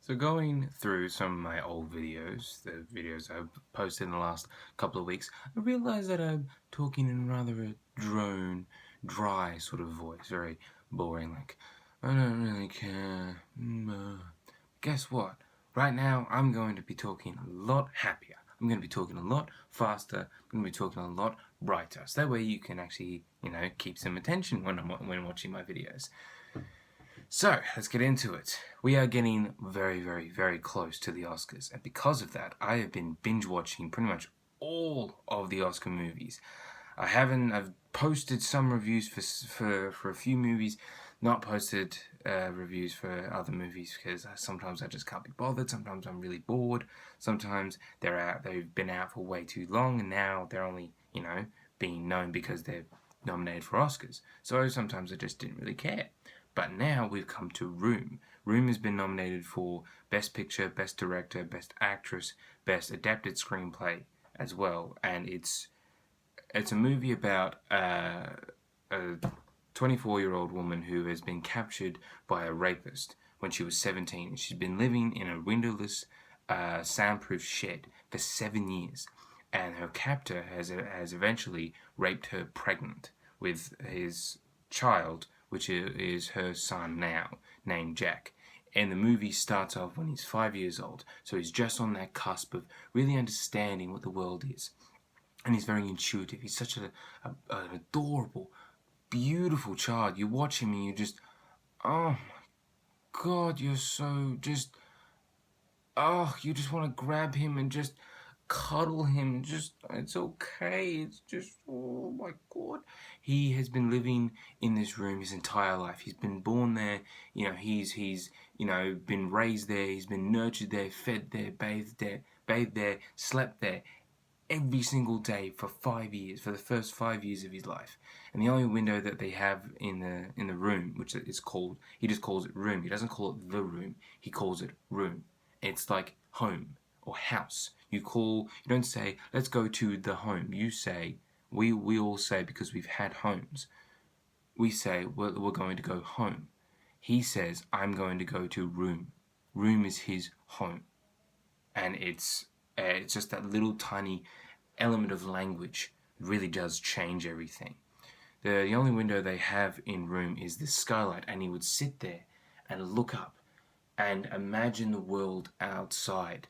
So going through some of my old videos, the videos I've posted in the last couple of weeks, I realized that I'm talking in rather a dry sort of voice, very boring, like, I don't really care. Guess what? Right now, I'm going to be talking a lot happier. I'm going to be talking a lot faster. I'm going to be talking a lot brighter. So that way you can actually, keep some attention when watching my videos. So, let's get into it. We are getting very, very, very close to the Oscars, and because of that, I have been binge watching pretty much all of the Oscar movies. I've posted some reviews for a few movies, not posted reviews for other movies because sometimes I just can't be bothered. Sometimes I'm really bored. Sometimes they've been out for way too long, and now they're only being known because they're nominated for Oscars. So sometimes I just didn't really care. But now we've come to Room. Room has been nominated for Best Picture, Best Director, Best Actress, Best Adapted Screenplay as well, and it's a movie about a 24-year-old woman who has been captured by a rapist when she was 17, and she's been living in a windowless, soundproof shed for 7 years, and her captor has eventually raped her pregnant with his child, which is her son now, named Jack. And the movie starts off when he's 5 years old, so he's just on that cusp of really understanding what the world is. And he's very intuitive. He's such an adorable, beautiful child. You watch him and you just, oh my God, you're so just, you just want to grab him and just cuddle him. Just, it's okay. It's just, oh my God. He has been living in this room his entire life. He's been born there. He's been raised there. He's been nurtured there, fed there, bathed there, slept there every single day for 5 years, for the first 5 years of his life. And the only window that they have in the room, which is called, he just calls it room. He doesn't call it the room. He calls it room. It's like home or house. You don't say, let's go to the home. You say, we all say, because we've had homes, we say, we're going to go home. He says, I'm going to go to room. Room is his home. And it's just that little tiny element of language really does change everything. The only window they have in room is the skylight, and he would sit there and look up and imagine the world outside,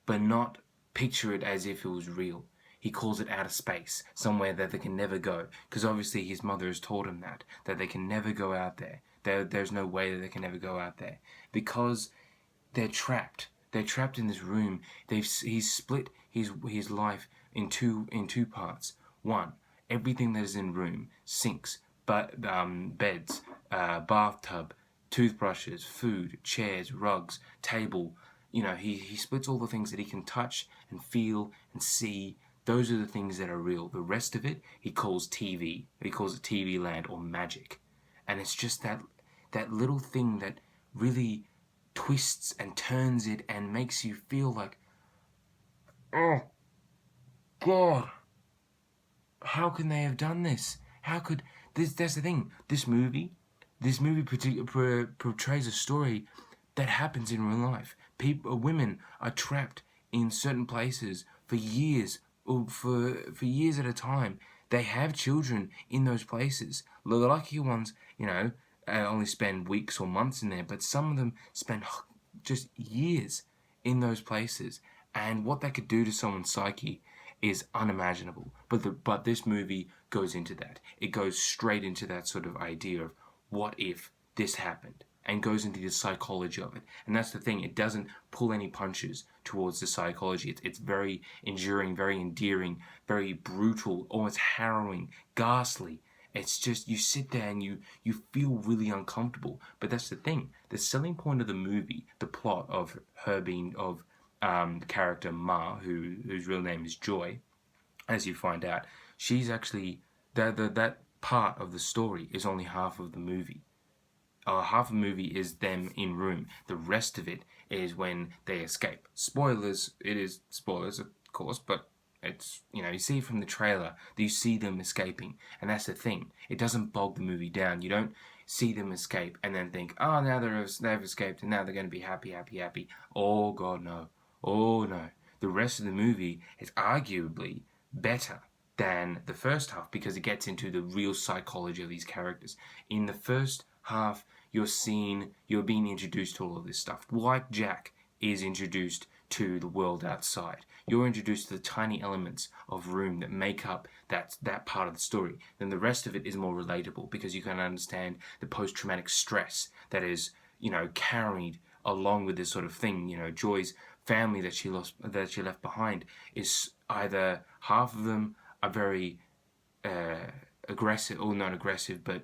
but not picture it as if it was real. He calls it outer space, somewhere that they can never go, because obviously his mother has taught him that they can never go out there. There's no way that they can ever go out there, because they're trapped. They're trapped in this room. He's split his life in two parts. One, everything that is in room: sinks, beds, bathtub, toothbrushes, food, chairs, rugs, table. He splits all the things that he can touch and feel and see. Those are the things that are real. The rest of it, he calls TV. He calls it TV land or magic. And it's just that little thing that really twists and turns it and makes you feel like, oh God, how can they have done this? How could this? That's the thing. This movie portrays a story that happens in real life. Women are trapped in certain places for years, or for years at a time. They have children in those places. The lucky ones, only spend weeks or months in there, but some of them spend just years in those places. And what that could do to someone's psyche is unimaginable. But this movie goes into that. It goes straight into that sort of idea of what if this happened, and goes into the psychology of it. And that's the thing. It doesn't pull any punches towards the psychology. It's very enduring, very endearing, very brutal, almost harrowing, ghastly. It's just, you sit there and you feel really uncomfortable. But that's the thing. The selling point of the movie, the plot of her being, of the character Ma, whose real name is Joy, as you find out, she's actually, that part of the story is only half of the movie. Half the movie is them in room. The rest of it is when they escape. Spoilers. It is spoilers, of course, but it's, you see from the trailer that you see them escaping, and that's the thing. It doesn't bog the movie down. You don't. see them escape, and then think, oh, now they've escaped, and now they're going to be happy, happy, happy. Oh, God, no. Oh, no. The rest of the movie is arguably better than the first half because it gets into the real psychology of these characters. In the first half, you're being introduced to all of this stuff. Like Jack is introduced to the world outside. You're introduced to the tiny elements of room that make up that part of the story. Then the rest of it is more relatable because you can understand the post-traumatic stress that is, carried along with this sort of thing. Joy's family that she left behind is either half of them are very aggressive, or not aggressive, but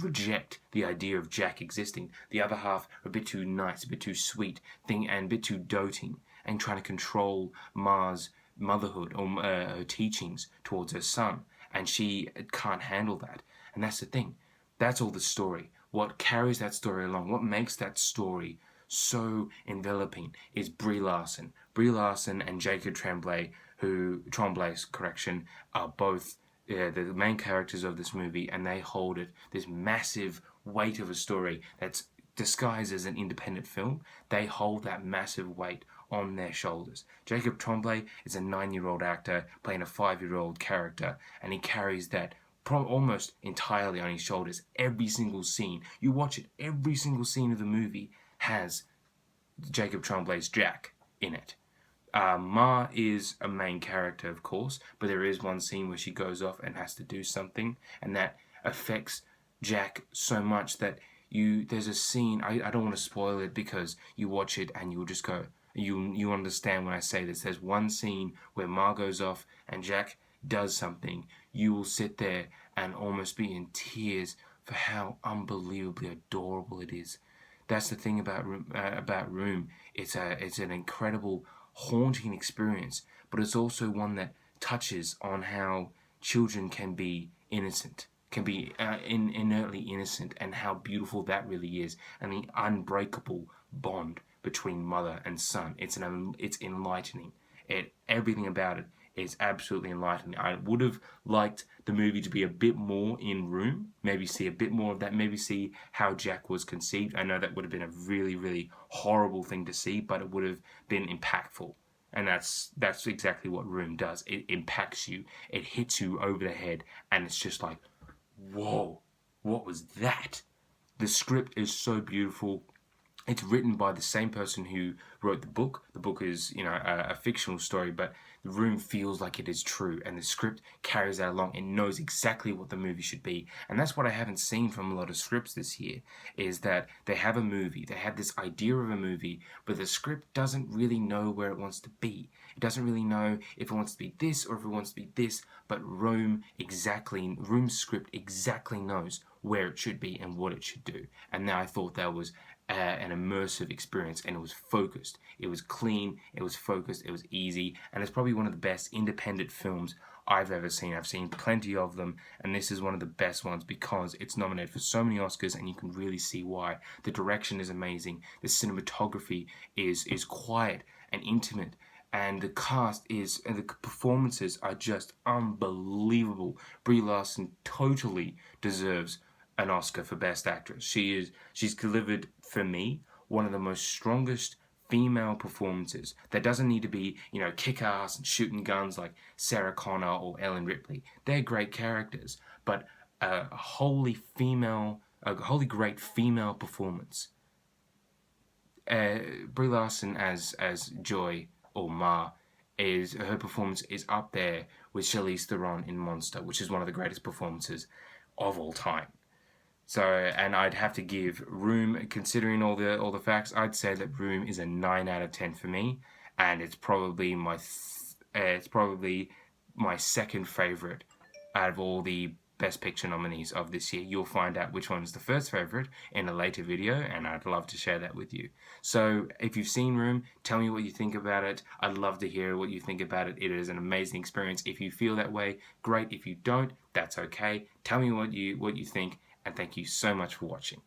reject the idea of Jack existing. The other half are a bit too nice, a bit too sweet, and a bit too doting, and trying to control Ma's motherhood or her teachings towards her son, and she can't handle that. And that's the thing. That's all the story. What carries that story along, what makes that story so enveloping, is Brie Larson. Brie Larson and Jacob Tremblay, Tremblay's correction, are both the main characters of this movie, and they hold this massive weight of a story that's disguised as an independent film. They hold that massive weight on their shoulders. Jacob Tremblay is a 9-year-old actor playing a 5-year-old character, and he carries that almost entirely on his shoulders. Every single scene, you watch it, every single scene of the movie has Jacob Tremblay's Jack in it. Ma is a main character, of course, but there is one scene where she goes off and has to do something, and that affects Jack so much that there's a scene, I don't want to spoil it because you watch it and you'll just go, you understand when I say this. There's one scene where Ma goes off and Jack does something. You will sit there and almost be in tears for how unbelievably adorable it is. That's the thing about Room. It's an incredible, haunting experience, but it's also one that touches on how children can be innocent, can be inertly innocent, and how beautiful that really is, and the unbreakable bond between mother and son. It's enlightening. Everything about it is absolutely enlightening. I would have liked the movie to be a bit more in Room, maybe see a bit more of that, maybe see how Jack was conceived. I know that would have been a really, really horrible thing to see, but it would have been impactful. And that's exactly what Room does. It impacts you. It hits you over the head, and it's just like, whoa, what was that? The script is so beautiful. It's written by the same person who wrote the book. The book is, a fictional story, but the Room feels like it is true, and the script carries that along. It knows exactly what the movie should be, and that's what I haven't seen from a lot of scripts this year, is that they have a movie, they have this idea of a movie, but the script doesn't really know where it wants to be. It doesn't really know if it wants to be this or if it wants to be this, but Room's script exactly knows where it should be and what it should do. And now I thought that was an immersive experience, and it was focused. It was clean, it was focused, it was easy, and it's probably one of the best independent films I've ever seen. I've seen plenty of them, and this is one of the best ones because it's nominated for so many Oscars, and you can really see why. The direction is amazing, the cinematography is quiet and intimate, and the cast and the performances are just unbelievable. Brie Larson totally deserves an Oscar for Best Actress. She's delivered, for me, one of the most strongest female performances that doesn't need to be, kick-ass and shooting guns like Sarah Connor or Ellen Ripley. They're great characters, but a wholly great female performance. Brie Larson as Joy, or Ma, her performance is up there with Charlize Theron in Monster, which is one of the greatest performances of all time. So, and I'd have to give Room, considering all the facts, I'd say that Room is a 9 out of 10 for me, and it's probably my second favorite out of all the Best Picture nominees of this year. You'll find out which one is the first favorite in a later video, and I'd love to share that with you. So, if you've seen Room, tell me what you think about it. I'd love to hear what you think about it. It is an amazing experience. If you feel that way, great. If you don't, that's okay. Tell me what you think. And thank you so much for watching.